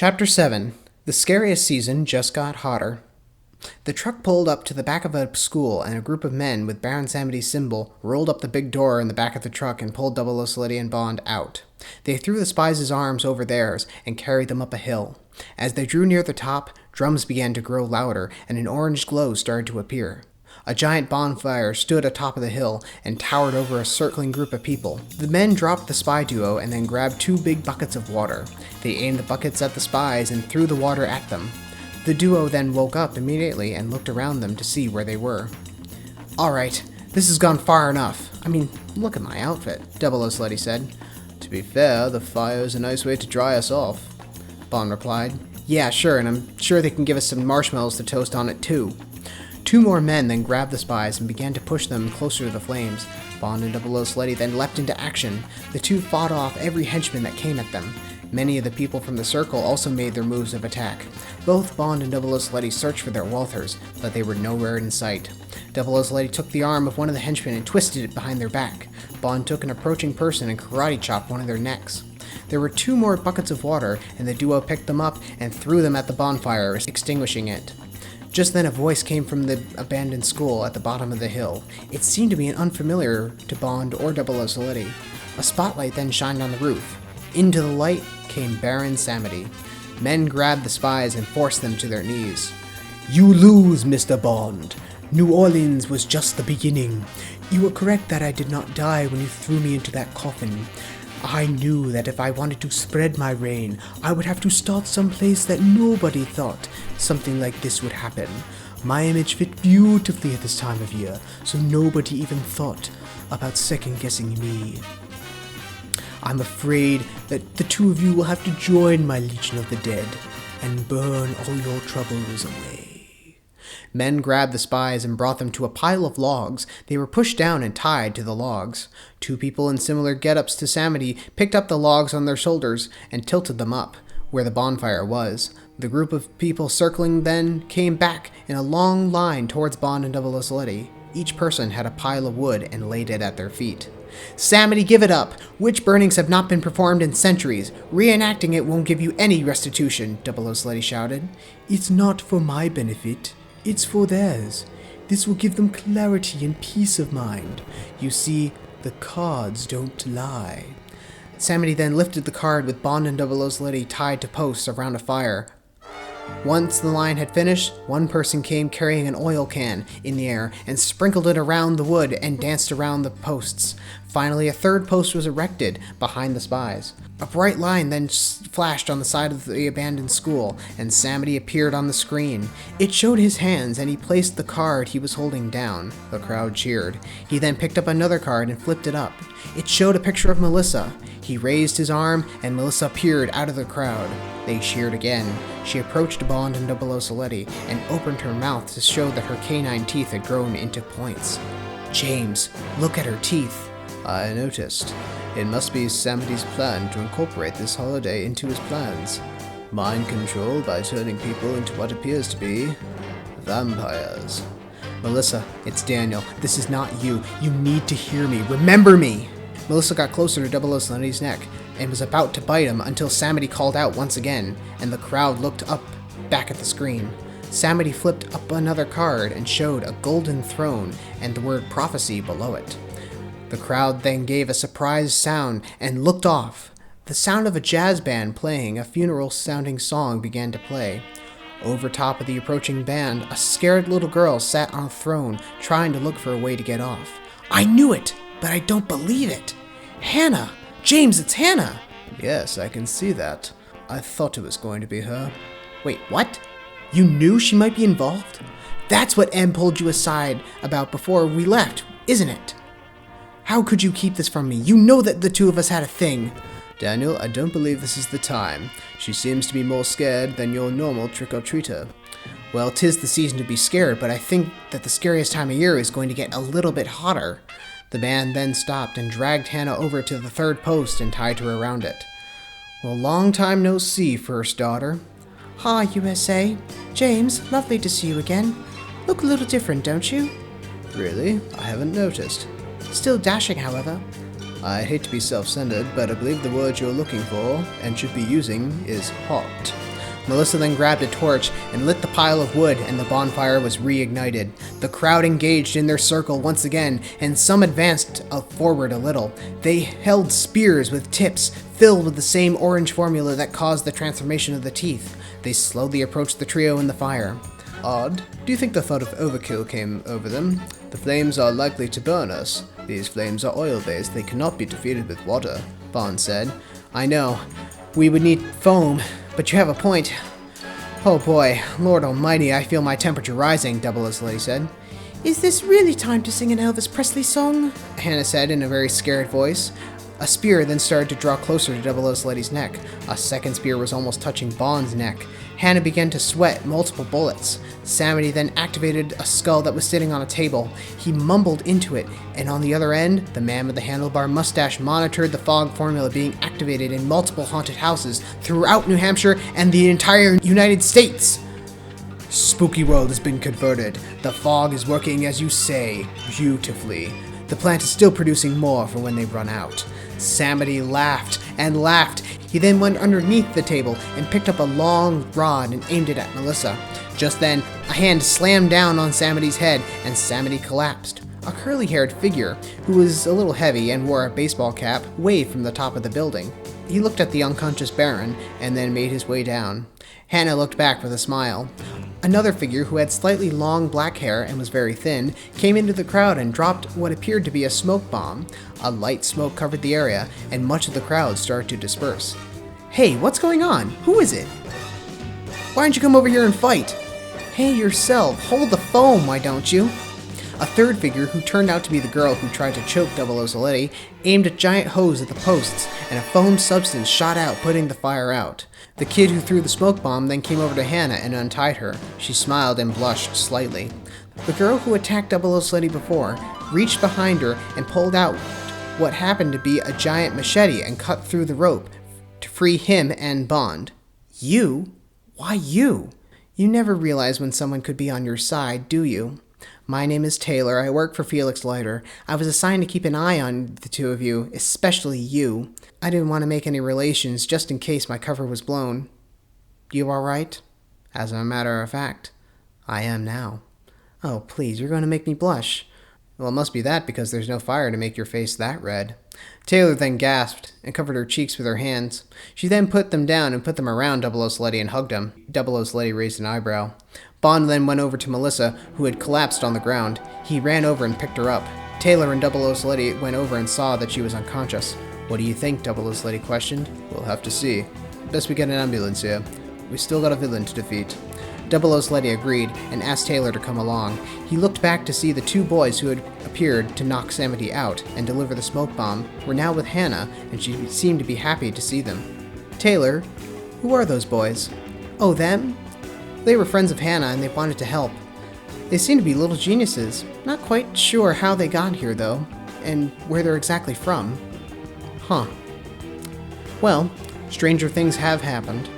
Chapter 7. The Scariest Season Just Got Hotter. The truck pulled up to the back of a school, and a group of men with Baron Samity's symbol rolled up the big door in the back of the truck and pulled 00 and Bond out. They threw the spies' arms over theirs and carried them up a hill. As they drew near the top, drums began to grow louder, and an orange glow started to appear. A giant bonfire stood atop of the hill and towered over a circling group of people. The men dropped the spy duo and then grabbed 2 big buckets of water. They aimed the buckets at the spies and threw the water at them. The duo then woke up immediately and looked around them to see where they were. "Alright, this has gone far enough. I mean, look at my outfit," 00 said. "To be fair, the fire is a nice way to dry us off," Bond replied. "Yeah, sure, and I'm sure they can give us some marshmallows to toast on it too." 2 more men then grabbed the spies and began to push them closer to the flames. Bond and 00 then leapt into action. The two fought off every henchman that came at them. Many of the people from the circle also made their moves of attack. Both Bond and 00 searched for their Walthers, but they were nowhere in sight. 00 took the arm of one of the henchmen and twisted it behind their back. Bond took an approaching person and karate chopped one of their necks. There were 2 more buckets of water, and the duo picked them up and threw them at the bonfire, extinguishing it. Just then a voice came from the abandoned school at the bottom of the hill. It seemed to be unfamiliar to Bond or 00. A spotlight then shined on the roof. Into the light came Baron Samity. Men grabbed the spies and forced them to their knees. "You lose, Mr. Bond. New Orleans was just the beginning. You were correct that I did not die when you threw me into that coffin. I knew that if I wanted to spread my reign, I would have to start someplace that nobody thought something like this would happen. My image fit beautifully at this time of year, so nobody even thought about second-guessing me. I'm afraid that the 2 of you will have to join my Legion of the Dead and burn all your troubles away." Men grabbed the spies and brought them to a pile of logs. They were pushed down and tied to the logs. 2 people in similar get-ups to Samity picked up the logs on their shoulders and tilted them up where the bonfire was. The group of people circling then came back in a long line towards Bond and 00. Each person had a pile of wood and laid it at their feet. "Samity, give it up! Witch burnings have not been performed in centuries. Reenacting it won't give you any restitution," 00 shouted. "It's not for my benefit. It's for theirs. This will give them clarity and peace of mind. You see, the cards don't lie." Samity then lifted the card with Bond and 00 tied to posts around a fire. Once the line had finished, one person came carrying an oil can in the air and sprinkled it around the wood and danced around the posts. Finally, a 3rd post was erected behind the spies. A bright line then flashed on the side of the abandoned school, and Samity appeared on the screen. It showed his hands, and he placed the card he was holding down. The crowd cheered. He then picked up another card and flipped it up. It showed a picture of Melissa. He raised his arm, and Melissa appeared out of the crowd. They cheered again. She approached Bond and 00 and opened her mouth to show that her canine teeth had grown into points. "James, look at her teeth." "I noticed. It must be Samity's plan to incorporate this holiday into his plans. Mind control by turning people into what appears to be vampires." "Melissa, it's Daniel. This is not you. You need to hear me. Remember me." Melissa got closer to 00's neck and was about to bite him until Samity called out once again, and the crowd looked up back at the screen. Samity flipped up another card and showed a golden throne and the word prophecy below it. The crowd then gave a surprised sound and looked off. The sound of a jazz band playing a funeral-sounding song began to play. Over top of the approaching band, a scared little girl sat on a throne, trying to look for a way to get off. "I knew it, but I don't believe it. Hannah! James, it's Hannah!" "Yes, I can see that. I thought it was going to be her." "Wait, what? You knew she might be involved? That's what Em pulled you aside about before we left, isn't it? How could you keep this from me? You know that the 2 of us had a thing." "Daniel, I don't believe this is the time. She seems to be more scared than your normal trick-or-treater." "Well, 'tis the season to be scared, but I think that the scariest time of year is going to get a little bit hotter." The band then stopped and dragged Hannah over to the 3rd post and tied her around it. "Well, long time no see, first daughter." "Hi, USA. James, lovely to see you again. Look a little different, don't you?" "Really? I haven't noticed." "Still dashing, however." "I hate to be self-centered, but I believe the word you're looking for and should be using is hot." Melissa then grabbed a torch and lit the pile of wood, and the bonfire was reignited. The crowd engaged in their circle once again, and some advanced forward a little. They held spears with tips filled with the same orange formula that caused the transformation of the teeth. They slowly approached the trio in the fire. Odd. Do you think the thought of overkill came over them? The flames are likely to burn us. These flames are oil-based. They cannot be defeated with water, Bond said. I know. We would need foam, but you have a point. Oh boy, Lord Almighty, I feel my temperature rising, Double O's Lady said. Is this really time to sing an Elvis Presley song? Hannah said in a very scared voice. A spear then started to draw closer to Double O's Lady's neck. A second spear was almost touching Bond's neck. Hannah began to sweat multiple bullets. Samity then activated a skull that was sitting on a table. He mumbled into it, and on the other end, the man with the handlebar mustache monitored the fog formula being activated in multiple haunted houses throughout New Hampshire and the entire United States. Spooky World has been converted. The fog is working as you say, beautifully. The plant is still producing more for when they run out. Samity laughed and laughed. He then went underneath the table and picked up a long rod and aimed it at Melissa. Just then, a hand slammed down on Samity's head, and Samity collapsed. A curly-haired figure, who was a little heavy and wore a baseball cap, waved from the top of the building. He looked at the unconscious Baron, and then made his way down. Hannah looked back with a smile. Another figure, who had slightly long black hair and was very thin, came into the crowd and dropped what appeared to be a smoke bomb. A light smoke covered the area, and much of the crowd started to disperse. Hey, what's going on? Who is it? Why don't you come over here and fight? Hey, yourself, hold the foam, why don't you? A third figure, who turned out to be the girl who tried to choke Double O's Lady, aimed a giant hose at the posts, and a foam substance shot out, putting the fire out. The kid who threw the smoke bomb then came over to Hannah and untied her. She smiled and blushed slightly. The girl who attacked Double O's Lady before reached behind her and pulled out what happened to be a giant machete and cut through the rope to free him and Bond. You? Why you? You never realize when someone could be on your side, do you? My name is Taylor. I work for Felix Leiter. I was assigned to keep an eye on the two of you, especially you. I didn't want to make any relations just in case my cover was blown. You all right? As a matter of fact, I am now. Oh, please, you're going to make me blush. Well, it must be that because there's no fire to make your face that red. Taylor then gasped and covered her cheeks with her hands. She then put them down and put them around Double O's Lady and hugged him. Double O's Lady raised an eyebrow. Bond then went over to Melissa, who had collapsed on the ground. He ran over and picked her up. Taylor and Double O's Lady went over and saw that she was unconscious. What do you think? Double O's Lady questioned. We'll have to see. Best we get an ambulance here. We still got a villain to defeat. Double O's Lady agreed and asked Taylor to come along. He looked back to see the two boys who had appeared to knock Samity out and deliver the smoke bomb were now with Hannah, and she seemed to be happy to see them. Taylor, who are those boys? Oh, them? They were friends of Hannah and they wanted to help. They seem to be little geniuses. Not quite sure how they got here, though, and where they're exactly from. Huh. Well, stranger things have happened.